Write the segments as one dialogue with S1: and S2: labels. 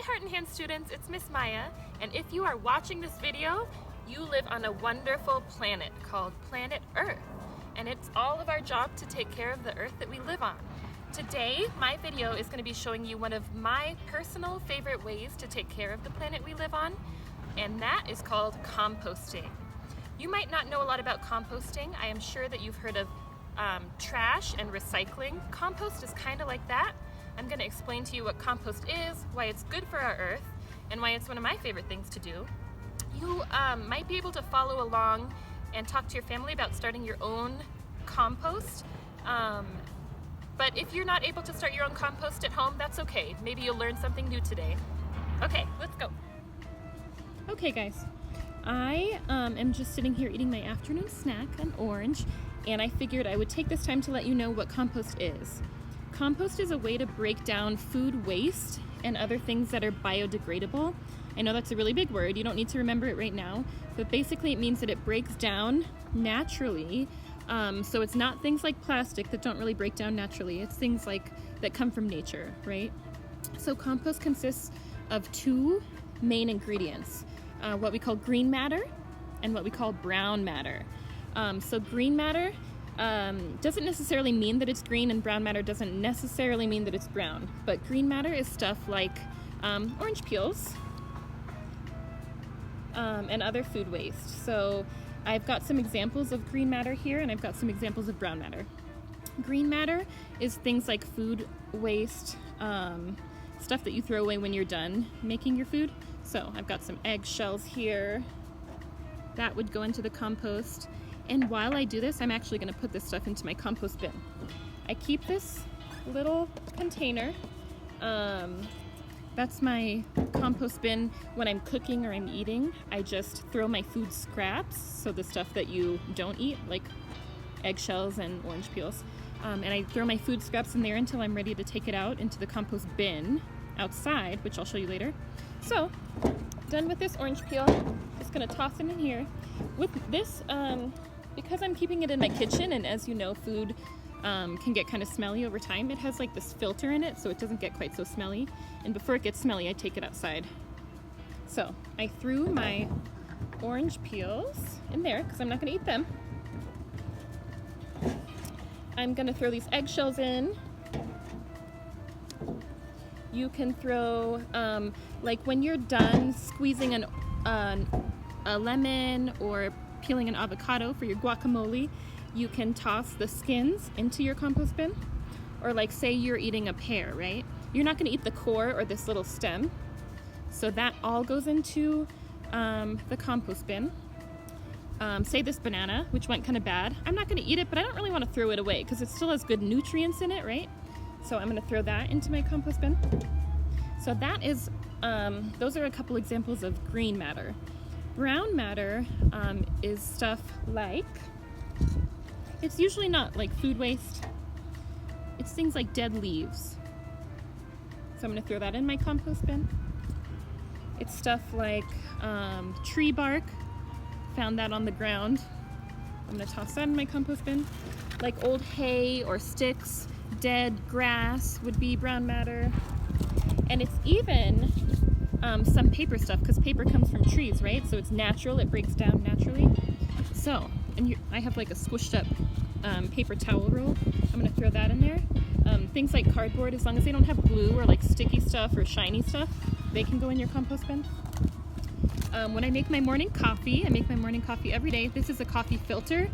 S1: Heart and Hand students, it's Miss Maya, and if you are watching this video, you live on a wonderful planet called planet Earth, and it's all of our job to take care of the Earth that we live on. Today, my video is going to be showing you one of my personal favorite ways to take care of the planet we live on, and that is called composting. You might not know a lot about composting. I am sure that you've heard of trash and recycling. Compost is kind of like that. I'm going to explain to you what compost is, why it's good for our Earth, and why it's one of my favorite things to do. You might be able to follow along and talk to your family about starting your own compost. But if you're not able to start your own compost at home, that's okay. Maybe you'll learn something new today. Okay, let's go. Okay guys, I am just sitting here eating my afternoon snack, an orange, and I figured I would take this time to let you know what compost is. Compost is a way to break down food waste and other things that are biodegradable. I know that's a really big word, you don't need to remember it right now, but basically it means that it breaks down naturally. So it's not things like plastic that don't really break down naturally, it's things like that come from nature, right? So compost consists of two main ingredients, what we call green matter and what we call brown matter. So green matter doesn't necessarily mean that it's green, and brown matter doesn't necessarily mean that it's brown, but green matter is stuff like orange peels and other food waste. So I've got some examples of green matter here, and I've got some examples of brown matter. Green matter is things like food waste, stuff that you throw away when you're done making your food. So I've got some egg shells here. That would go into the compost. And while I do this, I'm actually going to put this stuff into my compost bin. I keep this little container. That's my compost bin. When I'm cooking or I'm eating, I just throw my food scraps, so the stuff that you don't eat, like eggshells and orange peels. And I throw my food scraps in there until I'm ready to take it out into the compost bin outside, which I'll show you later. So, done with this orange peel, just gonna toss it in here. With this, because I'm keeping it in my kitchen, and as you know, food can get kind of smelly over time, it has like this filter in it so it doesn't get quite so smelly. And before it gets smelly, I take it outside. So I threw my orange peels in there because I'm not going to eat them. I'm going to throw these eggshells in. You can throw, like when you're done squeezing a lemon or peeling an avocado for your guacamole, you can toss the skins into your compost bin. Or like say you're eating a pear, right? You're not going to eat the core or this little stem. So that all goes into the compost bin. Say this banana, which went kind of bad. I'm not going to eat it, but I don't really want to throw it away because it still has good nutrients in it, right? So I'm going to throw that into my compost bin. So that is, those are a couple examples of green matter. Brown matter is stuff like, it's usually not like food waste, it's things like dead leaves. So I'm going to throw that in my compost bin. It's stuff like tree bark, found that on the ground. I'm going to toss that in my compost bin. Like old hay or sticks, dead grass would be brown matter. And it's even some paper stuff, because paper comes from trees, right? So it's natural, it breaks down naturally. So, and I have like a squished up paper towel roll. I'm going to throw that in there. Things like cardboard, as long as they don't have glue or like sticky stuff or shiny stuff, they can go in your compost bin. When I make my morning coffee, I make my morning coffee every day. This is a coffee filter,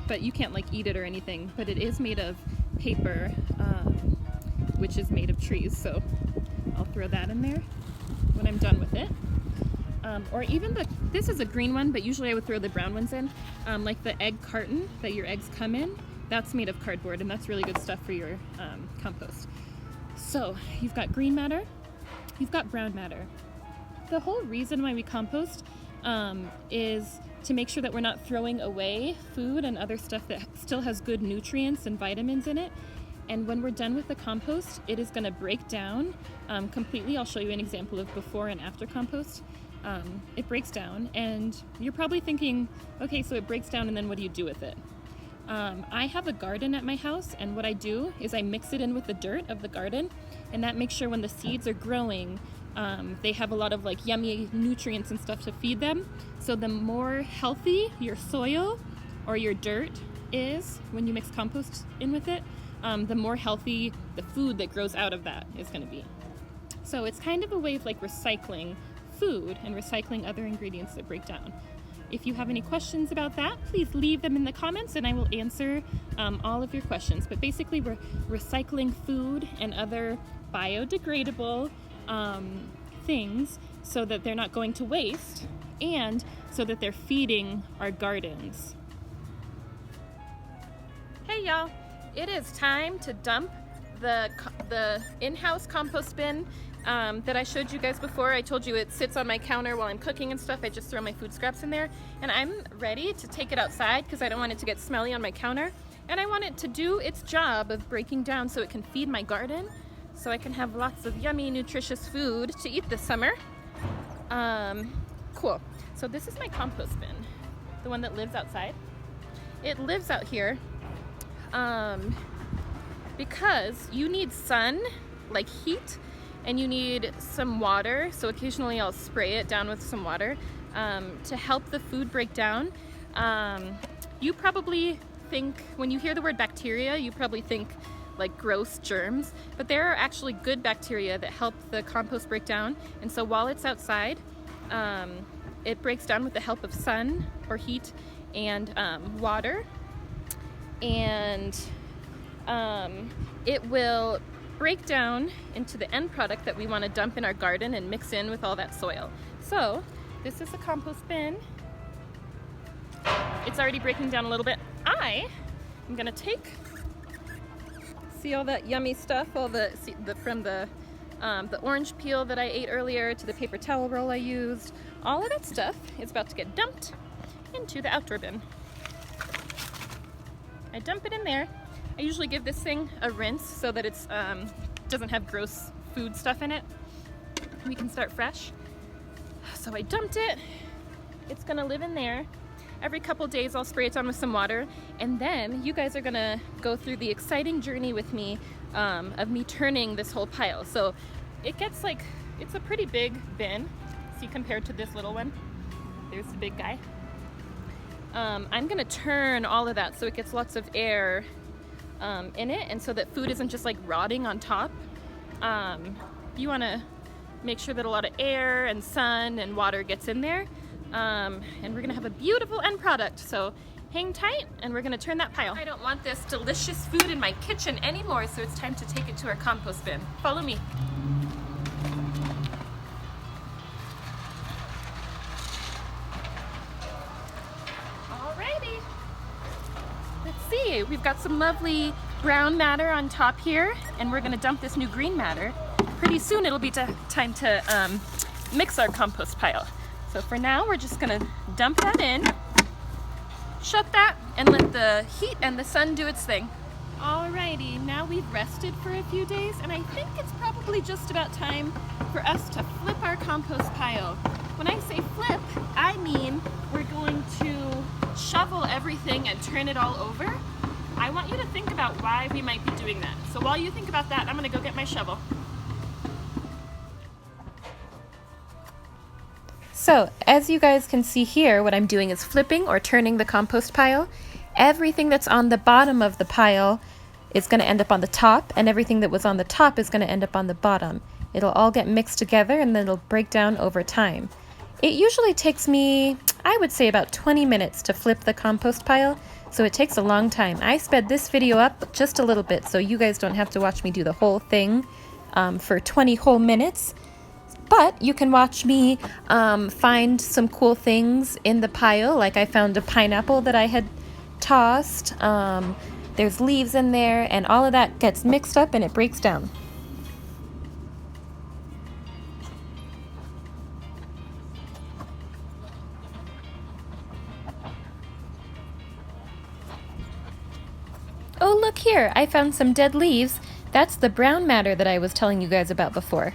S1: but you can't like eat it or anything, but it is made of paper, which is made of trees, so I'll throw that in there when I'm done with it. Or even this is a green one, but usually I would throw the brown ones in. Like the egg carton that your eggs come in, that's made of cardboard, and that's really good stuff for your compost. So you've got green matter, you've got brown matter. The whole reason why we compost is to make sure that we're not throwing away food and other stuff that still has good nutrients and vitamins in it. And when we're done with the compost, it is going to break down completely. I'll show you an example of before and after compost. It breaks down, and you're probably thinking, okay, so it breaks down and then what do you do with it? I have a garden at my house, and what I do is I mix it in with the dirt of the garden, and that makes sure when the seeds are growing, they have a lot of like yummy nutrients and stuff to feed them. So the more healthy your soil or your dirt is when you mix compost in with it, the more healthy the food that grows out of that is going to be. So it's kind of a way of like recycling food and recycling other ingredients that break down. If you have any questions about that, please leave them in the comments and I will answer all of your questions. But basically we're recycling food and other biodegradable things so that they're not going to waste and so that they're feeding our gardens. Hey y'all, it is time to dump the in-house compost bin that I showed you guys before. I told you it sits on my counter while I'm cooking and stuff. I just throw my food scraps in there, and I'm ready to take it outside because I don't want it to get smelly on my counter, and I want it to do its job of breaking down so it can feed my garden, so I can have lots of yummy, nutritious food to eat this summer. Cool. So this is my compost bin, the one that lives outside. It lives out here because you need sun, like heat, and you need some water, so occasionally I'll spray it down with some water to help the food break down. You probably think, when you hear the word bacteria, you probably think like gross germs, but there are actually good bacteria that help the compost break down, and so while it's outside, it breaks down with the help of sun or heat and water, and it will break down into the end product that we want to dump in our garden and mix in with all that soil. So this is a compost bin. It's already breaking down a little bit. I am gonna take, see all that yummy stuff, all from the orange peel that I ate earlier to the paper towel roll I used, all of that stuff is about to get dumped into the outdoor bin. I dump it in there. I usually give this thing a rinse so that it's doesn't have gross food stuff in it. We can start fresh. So I dumped it. It's gonna live in there. Every couple days I'll spray it down with some water, and then you guys are gonna go through the exciting journey with me of me turning this whole pile. So it gets like, it's a pretty big bin. See, compared to this little one, there's the big guy. I'm gonna turn all of that so it gets lots of air in it, and so that food isn't just like rotting on top. You want to make sure that a lot of air and sun and water gets in there, and we're gonna have a beautiful end product. So hang tight and we're gonna turn that pile. I don't want this delicious food in my kitchen anymore, so it's time to take it to our compost bin. Follow me. See, we've got some lovely brown matter on top here, and we're gonna dump this new green matter. Pretty soon it'll be time to mix our compost pile. So for now, we're just gonna dump that in, shut that, and let the heat and the sun do its thing. Alrighty, now we've rested for a few days, and I think it's probably just about time for us to flip our compost pile. When I say flip, I mean we're going to shovel everything and turn it all over. I want you to think about why we might be doing that. So while you think about that, I'm gonna go get my shovel. So as you guys can see here, what I'm doing is flipping or turning the compost pile. Everything that's on the bottom of the pile is gonna end up on the top, and everything that was on the top is gonna end up on the bottom. It'll all get mixed together and then it'll break down over time. It usually takes me, I would say, about 20 minutes to flip the compost pile, so it takes a long time. I sped this video up just a little bit so you guys don't have to watch me do the whole thing for 20 whole minutes. But you can watch me find some cool things in the pile, like I found a pineapple that I had tossed. There's leaves in there, and all of that gets mixed up and it breaks down. Oh, look here, I found some dead leaves. That's the brown matter that I was telling you guys about before.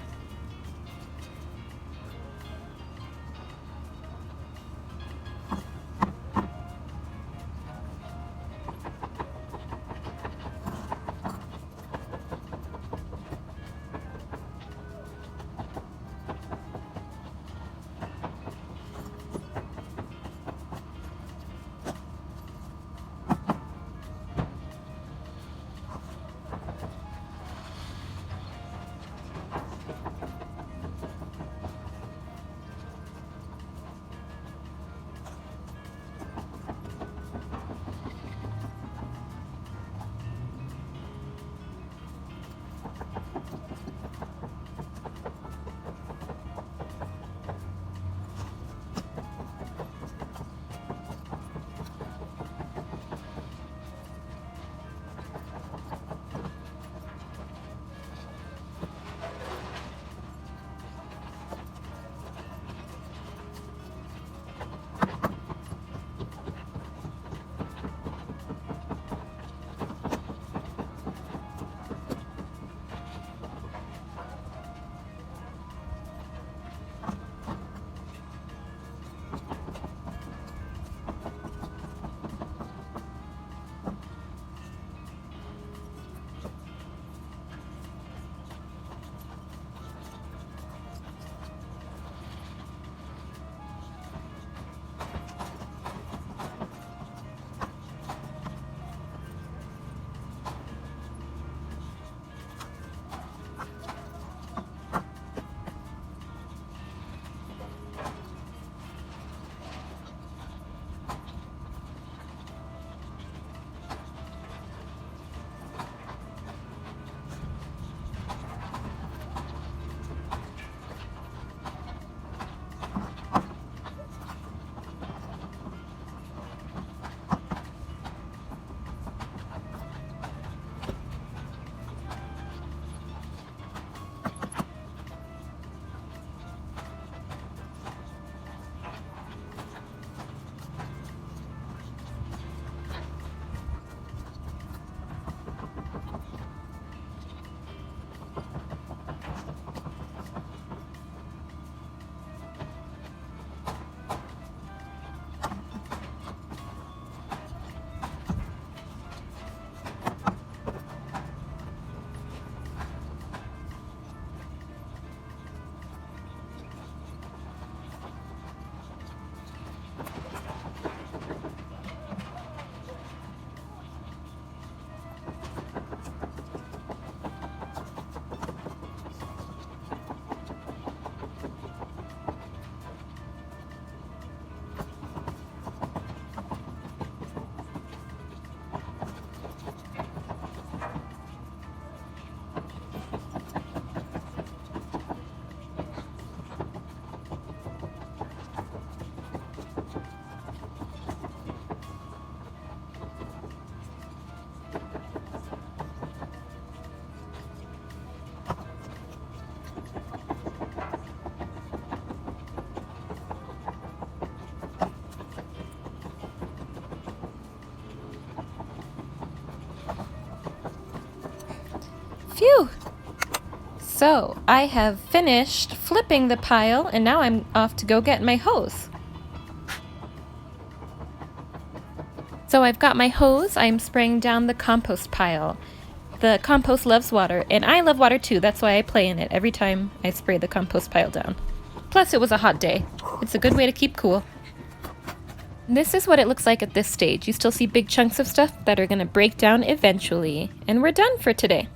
S2: Phew! So, I have finished flipping the pile, and now I'm off to go get my hose. So I've got my hose, I'm spraying down the compost pile. The compost loves water, and I love water too, that's why I play in it every time I spray the compost pile down. Plus it was a hot day. It's a good way to keep cool. This is what it looks like at this stage. You still see big chunks of stuff that are going to break down eventually. And we're done for today.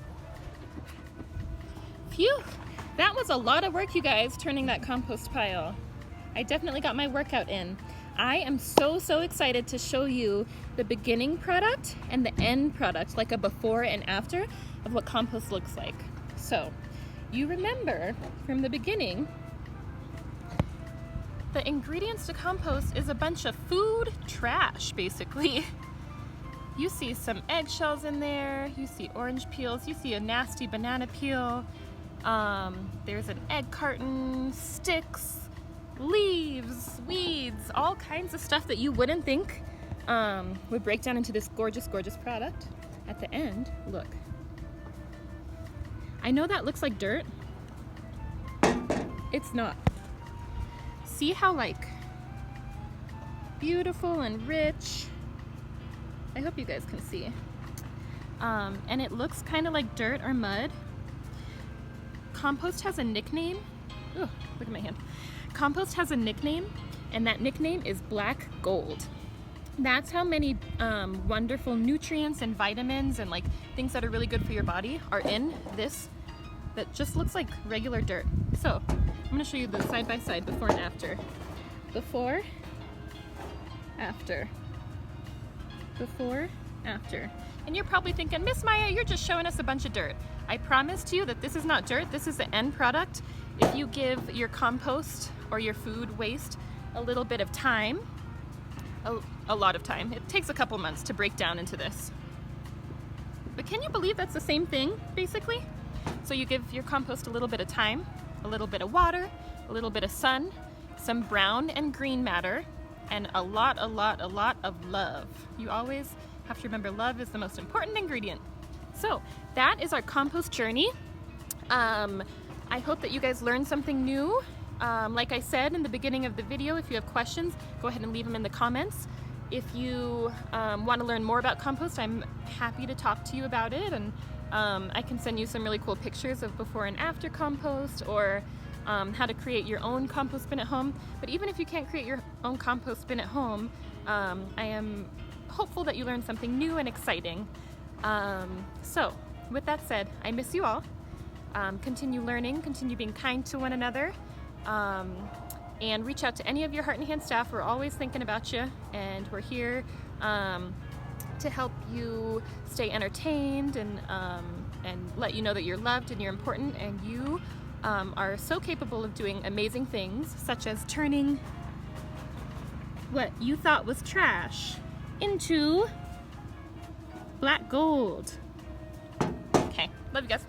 S1: Phew! That was a lot of work, you guys, turning that compost pile. I definitely got my workout in. I am so excited to show you the beginning product and the end product, like a before and after of what compost looks like. So, you remember from the beginning, the ingredients to compost is a bunch of food trash, basically. You see some eggshells in there, you see orange peels, you see a nasty banana peel, there's an egg carton, sticks, leaves, weeds, all kinds of stuff that you wouldn't think would break down into this gorgeous product. At the end, look. I know that looks like dirt. It's not. See how like beautiful and rich? I hope you guys can see. And it looks kind of like dirt or mud. Compost has a nickname. Ooh, look at my hand. Compost has a nickname, and that nickname is black gold. That's how many wonderful nutrients and vitamins and like things that are really good for your body are in this that just looks like regular dirt. So I'm going to show you the side by side before and after. Before, after. Before, after. And you're probably thinking, Miss Maya, you're just showing us a bunch of dirt. I promised you that this is not dirt, this is the end product. If you give your compost or your food waste a little bit of time, a lot of time, it takes a couple months to break down into this. But can you believe that's the same thing, basically? So you give your compost a little bit of time, a little bit of water, a little bit of sun, some brown and green matter, and a lot of love. You always have to remember love is the most important ingredient. So that is our compost journey. I hope that you guys learned something new. Like I said in the beginning of the video, if you have questions, go ahead and leave them in the comments. If you want to learn more about compost, I'm happy to talk to you about it, and I can send you some really cool pictures of before and after compost, or how to create your own compost bin at home. But even if you can't create your own compost bin at home, I am hopeful that you learned something new and exciting. So with that said, I miss you all. Continue learning, continue being kind to one another, and reach out to any of your Heart and Hand staff. We're always thinking about you, and we're here to help you stay entertained and let you know that you're loved and you're important, and you are so capable of doing amazing things, such as turning what you thought was trash into black gold. Okay, love you guys.